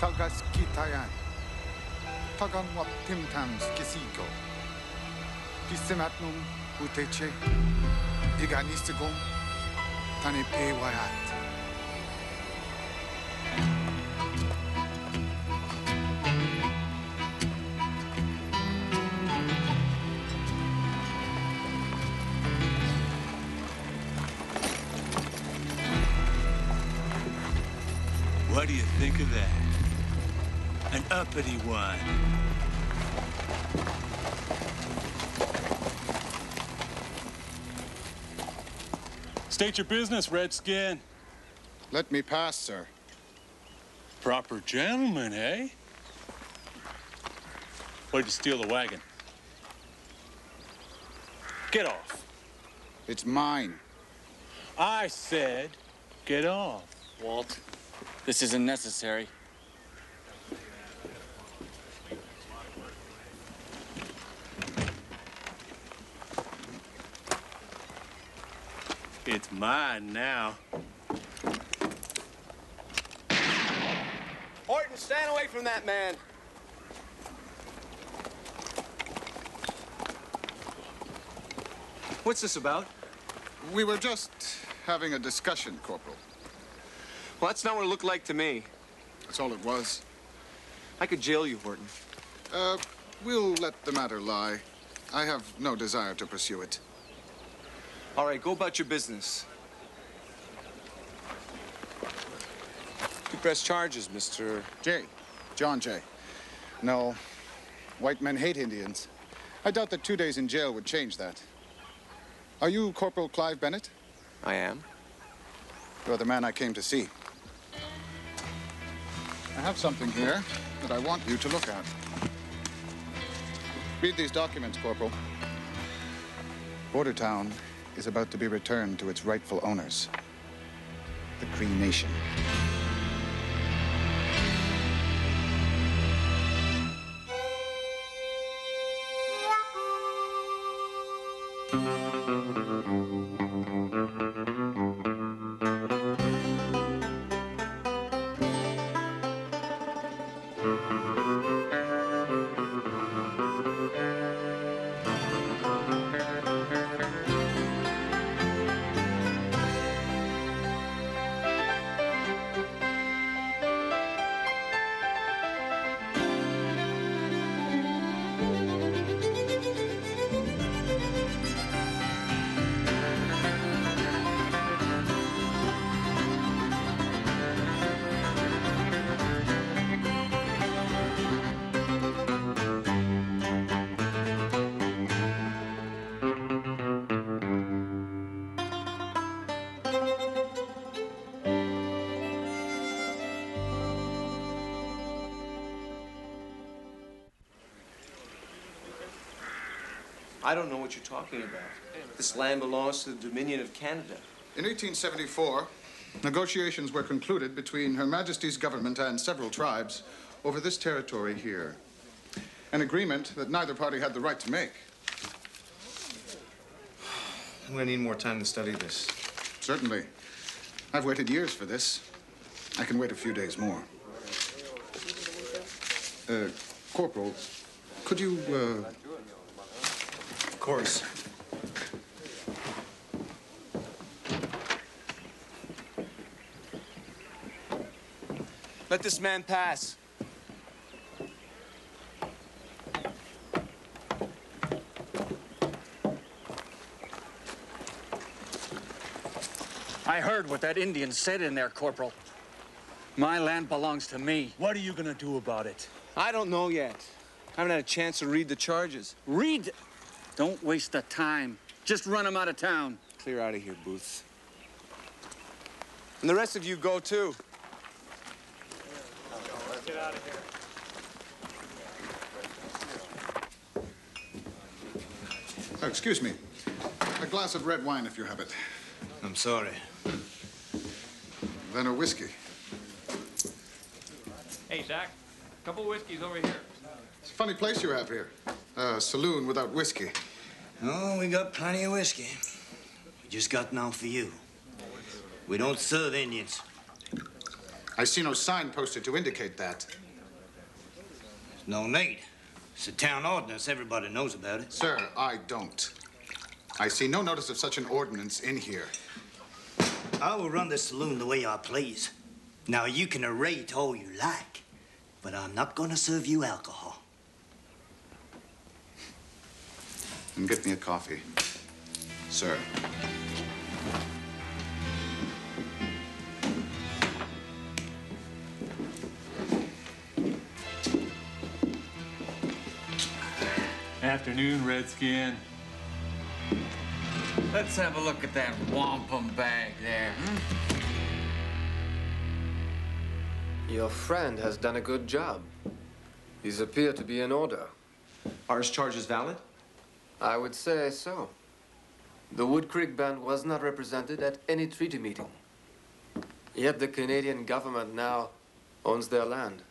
Talgas kitayan. Tagan wap timtams kisiko. Kisematnum uteche. Iganistigum. Tane pe wayat. What do you think of that? An uppity one. State your business, Redskin. Let me pass, sir. Proper gentleman, eh? Why'd you steal the wagon? Get off. It's mine. I said, get off. Walt, this isn't necessary. It's mine now. Horton, stand away from that man. What's this about? We were just having a discussion, Corporal. Well, that's not what it looked like to me. That's all it was. I could jail you, Horton. We'll let the matter lie. I have no desire to pursue it. All right, go about your business. You press charges, Mr. Jay. John Jay. No. White men hate Indians. I doubt that 2 days in jail would change that. Are you Corporal Clive Bennett? I am. You're the man I came to see. I have something here that I want you to look at. Read these documents, Corporal. Bordertown is about to be returned to its rightful owners, the Cree Nation. I don't know what you're talking about. This land belongs to the Dominion of Canada. In 1874, negotiations were concluded between Her Majesty's government and several tribes over this territory here. An agreement that neither party had the right to make. I'm gonna need more time to study this. Certainly. I've waited years for this. I can wait a few days more. Corporal, could you, Of course. Let this man pass. I heard what that Indian said in there, Corporal. My land belongs to me. What are you gonna do about it? I don't know yet. I haven't had a chance to read the charges. Read. Don't waste the time. Just run him out of town. Clear out of here, Booth. And the rest of you go, too. Let's get out of here. oh, excuse me. A glass of red wine if you have it. I'm sorry. Then a whiskey. Hey, Zach, a couple whiskeys over here. It's a funny place you have here. A saloon without whiskey. Oh, we got plenty of whiskey. We just got none for you. We don't serve Indians. I see no sign posted to indicate that. There's no need. It's a town ordinance. Everybody knows about it. Sir, I don't. I see no notice of such an ordinance in here. I will run this saloon the way I please. Now, you can narrate all you like, but I'm not gonna serve you alcohol. And get me a coffee, sir. Afternoon, Redskin. Let's have a look at that wampum bag there, Your friend has done a good job. These appear to be in order. Are his charges valid? I would say so. The Wood Creek Band was not represented at any treaty meeting. Yet the Canadian government now owns their land.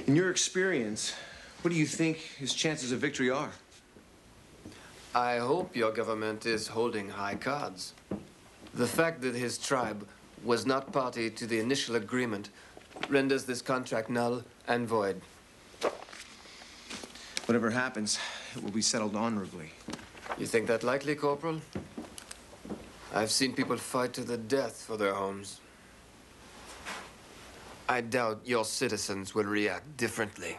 In your experience, what do you think his chances of victory are? I hope your government is holding high cards. The fact that his tribe was not party to the initial agreement renders this contract null and void. Whatever happens, it will be settled honorably. You think that likely, Corporal? I've seen people fight to the death for their homes. I doubt your citizens will react differently.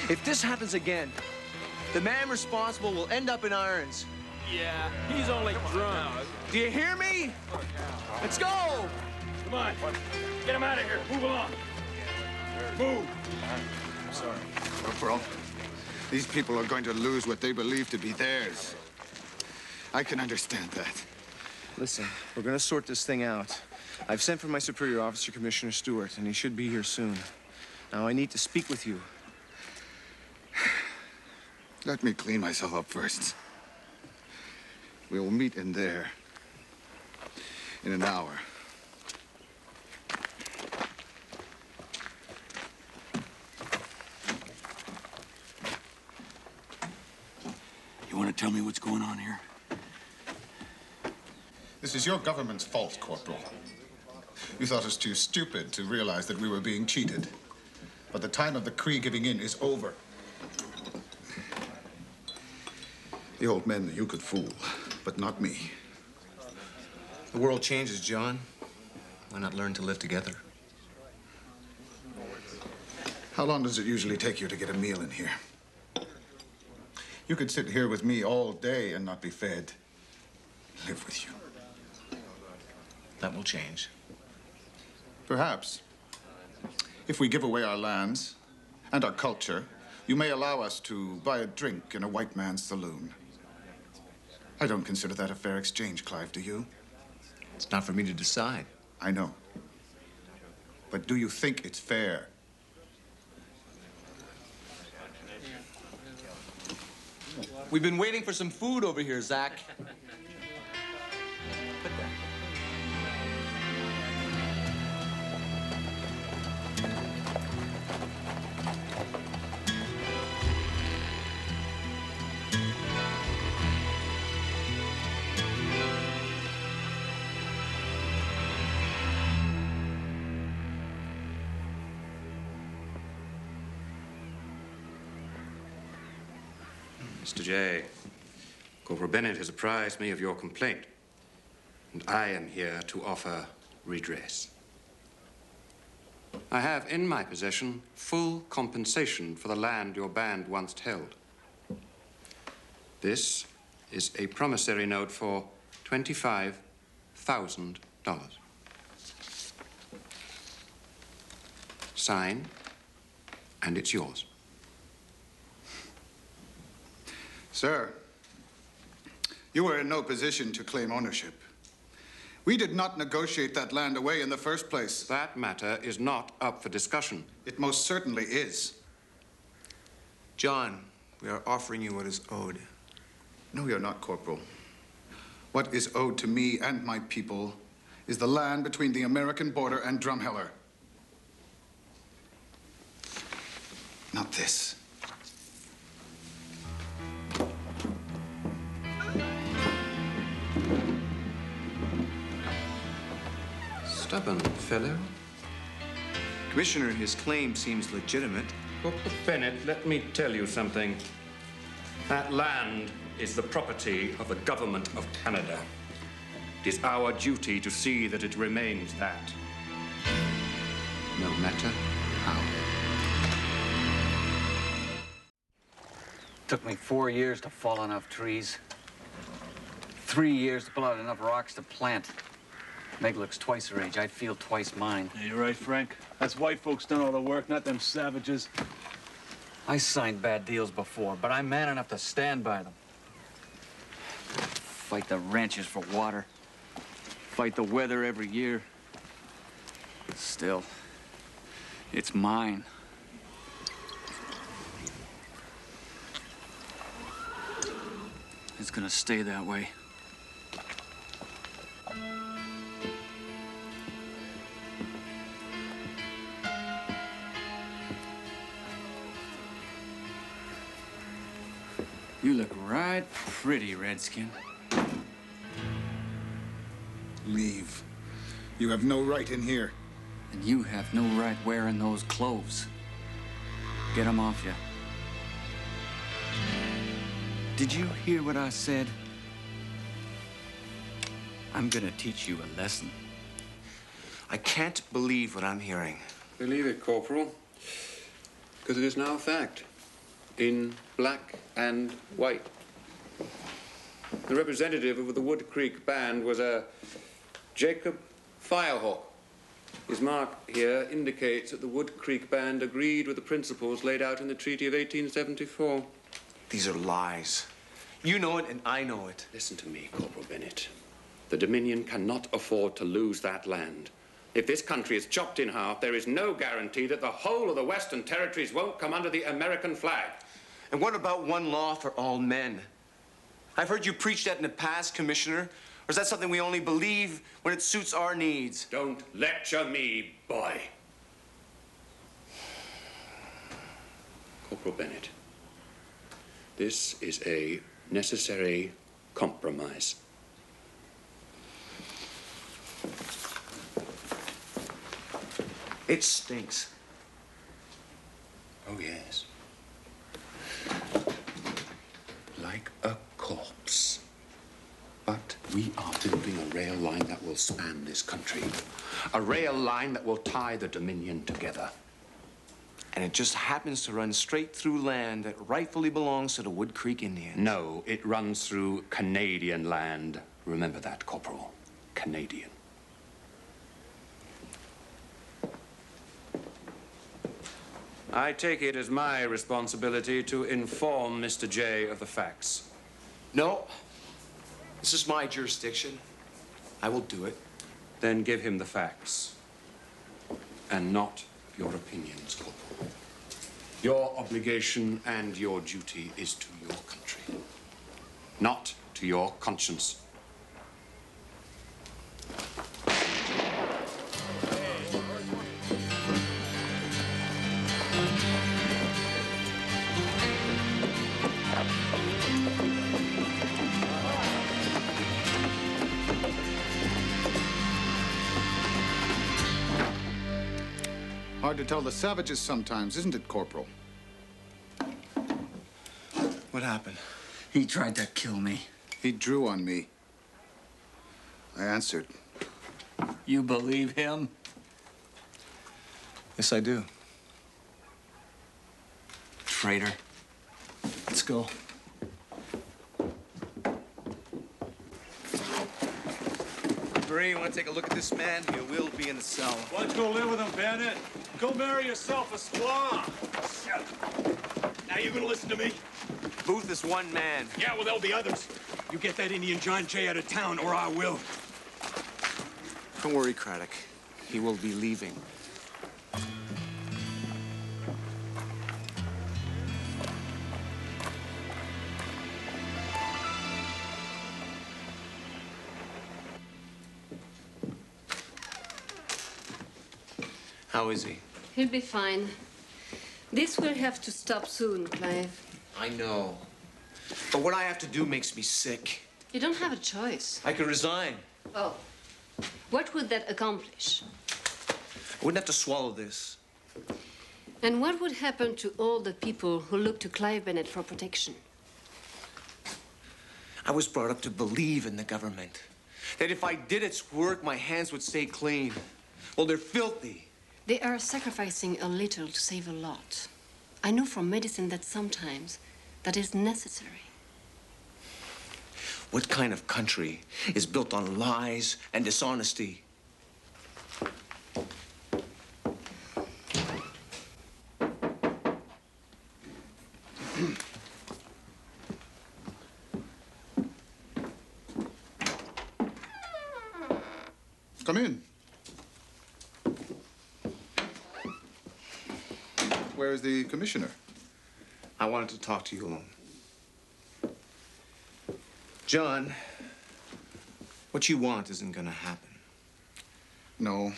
If this happens again, the man responsible will end up in irons. Yeah, he's only drunk. Do you hear me? Let's go! Come on, get him out of here. Move along. Move. I'm sorry. Corporal, these people are going to lose what they believe to be theirs. I can understand that. Listen, we're gonna sort this thing out. I've sent for my superior officer, Commissioner Stewart, and he should be here soon. Now, I need to speak with you. Let me clean myself up first. We will meet in there in an hour. You want to tell me what's going on here? This is your government's fault, Corporal. You thought us too stupid to realize that we were being cheated. But the time of the Cree giving in is over. The old men you could fool, but not me. The world changes, John. Why not learn to live together? How long does it usually take you to get a meal in here? You could sit here with me all day and not be fed. Live with you. That will change. Perhaps. If we give away our lands and our culture, you may allow us to buy a drink in a white man's saloon. I don't consider that a fair exchange, Clive, do you? It's not for me to decide. I know. But do you think it's fair? We've been waiting for some food over here, Zach. Mr. J, Corporal Bennett has apprised me of your complaint, and I am here to offer redress. I have in my possession full compensation for the land your band once held. This is a promissory note for $25,000. Sign, and it's yours. Sir, you were in no position to claim ownership. We did not negotiate that land away in the first place. That matter is not up for discussion. It most certainly is. John, we are offering you what is owed. No, you're not, Corporal. What is owed to me and my people is the land between the American border and Drumheller. Not this. Stubborn fellow. Commissioner, his claim seems legitimate. Corporal Bennett, let me tell you something. That land is the property of the government of Canada. It is our duty to see that it remains that, no matter how. Took me 4 years to fall enough trees. 3 years to pull out enough rocks to plant. Meg looks twice her age. I'd feel twice mine. Yeah, you're right, Frank. That's white folks done all the work, not them savages. I signed bad deals before, but I'm man enough to stand by them. Fight the ranchers for water. Fight the weather every year. Still, it's mine. It's gonna stay that way. You look right pretty, Redskin. Leave. You have no right in here. And you have no right wearing those clothes. Get them off you. Did you hear what I said? I'm gonna teach you a lesson. I can't believe what I'm hearing. Believe it, Corporal, because it is now a fact. In black and white. The representative of the Wood Creek Band was a Jacob Firehawk. His mark here indicates that the Wood Creek Band agreed with the principles laid out in the Treaty of 1874. These are lies. You know it and I know it. Listen to me, Corporal Bennett. The Dominion cannot afford to lose that land. If this country is chopped in half, there is no guarantee that the whole of the Western Territories won't come under the American flag. And what about one law for all men? I've heard you preach that in the past, Commissioner. Or is that something we only believe when it suits our needs? Don't lecture me, boy. Corporal Bennett, this is a necessary compromise. It stinks. Oh, yes. Like a corpse. But we are building a rail line that will span this country. A rail line that will tie the Dominion together. And it just happens to run straight through land that rightfully belongs to the Wood Creek Indians. No, it runs through Canadian land. Remember that, Corporal. Canadian. I take it as my responsibility to inform Mr. J of the facts. No. This is my jurisdiction. I will do it. Then give him the facts. And not your opinions, Corporal. Your obligation and your duty is to your country, not to your conscience. Hard to tell the savages sometimes, isn't it, Corporal? What happened? He tried to kill me. He drew on me. I answered. You believe him? Yes, I do. Traitor. Let's go. Marie, you want to take a look at this man? He will be in the cell. Why don't you go live with him, Bandit? Go marry yourself a squaw. Shut up. Now you gonna listen to me? Booth is one man. Yeah, well, there'll be others. You get that Indian John Jay out of town, or I will. Don't worry, Craddock. He will be leaving. How is he? He'll be fine. This will have to stop soon, Clive. I know. But what I have to do makes me sick. You don't have a choice. I could resign. Oh. What would that accomplish? I wouldn't have to swallow this. And what would happen to all the people who look to Clive Bennett for protection? I was brought up to believe in the government. That if I did its work, my hands would stay clean. Well, they're filthy. They are sacrificing a little to save a lot. I know from medicine that sometimes that is necessary. What kind of country is built on lies and dishonesty? Come in. Where is the commissioner? I wanted to talk to you alone. John, what you want isn't gonna happen. No,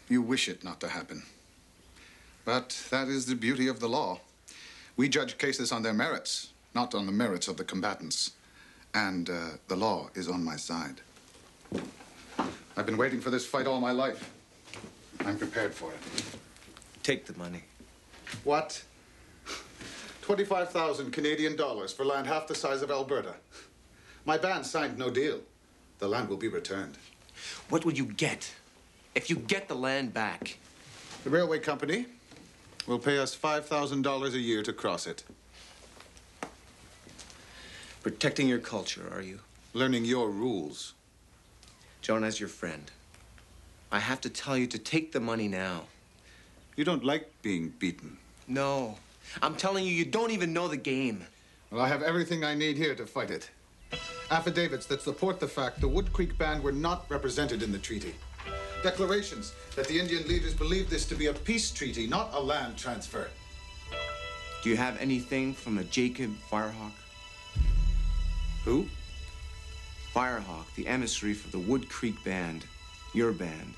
you wish it not to happen. But that is the beauty of the law. We judge cases on their merits, not on the merits of the combatants. And the law is on my side. I've been waiting for this fight all my life. I'm prepared for it. Take the money. What? 25,000 Canadian dollars for land half the size of Alberta. My band signed no deal. The land will be returned. What will you get if you get the land back? The railway company will pay us $5,000 a year to cross it. Protecting your culture, are you? Learning your rules. John, as your friend, I have to tell you to take the money now. You don't like being beaten. No. I'm telling you, you don't even know the game. Well, I have everything I need here to fight it. Affidavits that support the fact the Wood Creek Band were not represented in the treaty. Declarations that the Indian leaders believed this to be a peace treaty, not a land transfer. Do you have anything from a Jacob Firehawk? Who? Firehawk, the emissary for the Wood Creek Band. Your band.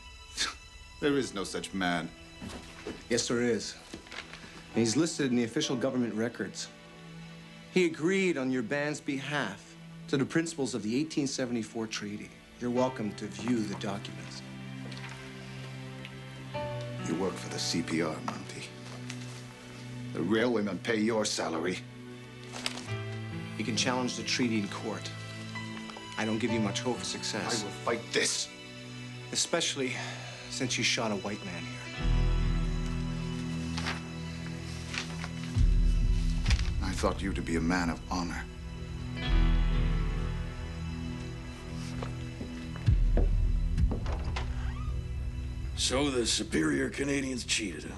There is no such man. Yes, there is. And he's listed in the official government records. He agreed on your band's behalf to the principles of the 1874 treaty. You're welcome to view the documents. You work for the CPR, Monty. The railwaymen pay your salary. You can challenge the treaty in court. I don't give you much hope of I success. will fight this. Especially since you shot a white man here. I thought you to be a man of honor. So the superior Canadians cheated, huh?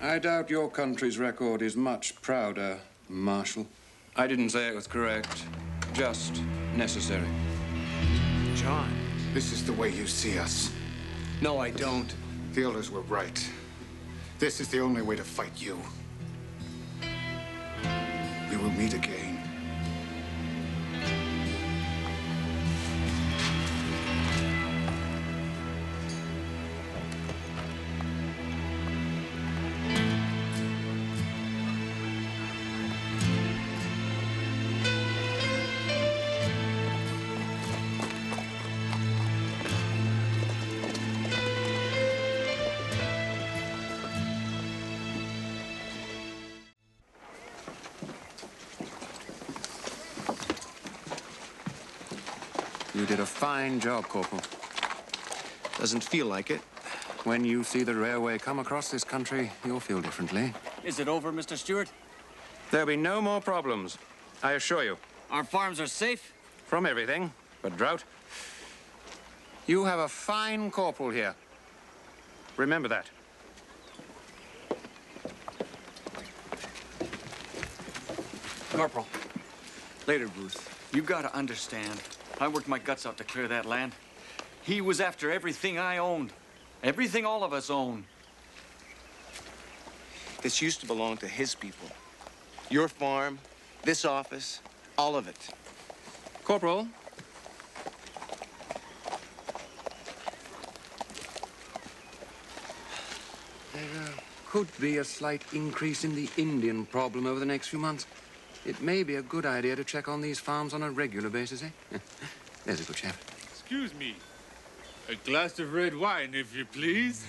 I doubt your country's record is much prouder, Marshal. I didn't say it was correct, just necessary. John. This is the way you see us. No, I don't. The elders were right. This is the only way to fight you. We will meet again. You did a fine job, Corporal. Doesn't feel like it. When you see the railway come across this country, you'll feel differently. Is it over, Mr. Stewart? There'll be no more problems, I assure you. Our farms are safe? From everything but drought. You have a fine corporal here. Remember that. Corporal, Later, Booth. you gotta understand. I worked my guts out to clear that land. He was after everything I owned. Everything all of us own. This used to belong to his people. Your farm, this office, all of it. Corporal. There could be a slight increase in the Indian problem over the next few months. It may be a good idea to check on these farms on a regular basis, eh? There's a good chap. Excuse me. A glass of red wine, if you please.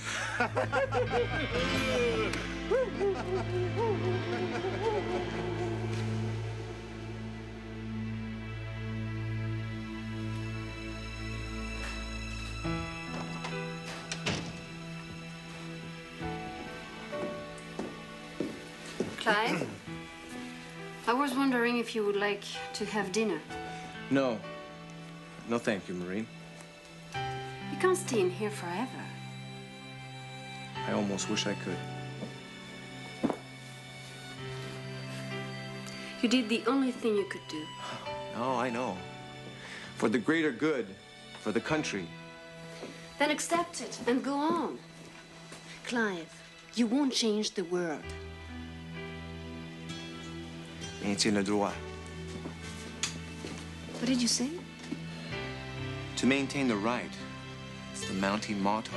Clive, I was wondering if you would like to have dinner. No. No, thank you, Maureen. You can't stay in here forever. I almost wish I could. You did the only thing you could do. No, I know. For the greater good, for the country. Then accept it and go on. Clive, you won't change the world. Maintiens le droit. What did you say? To maintain the right. It's the Mountie motto.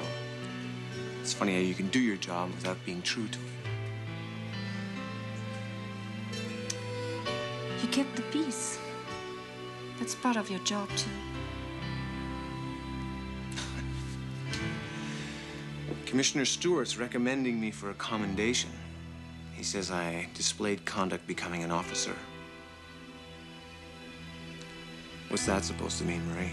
It's funny how you can do your job without being true to it. You kept the peace. That's part of your job, too. Commissioner Stewart's recommending me for a commendation. He says I displayed conduct becoming an officer. What's that supposed to mean, Marie?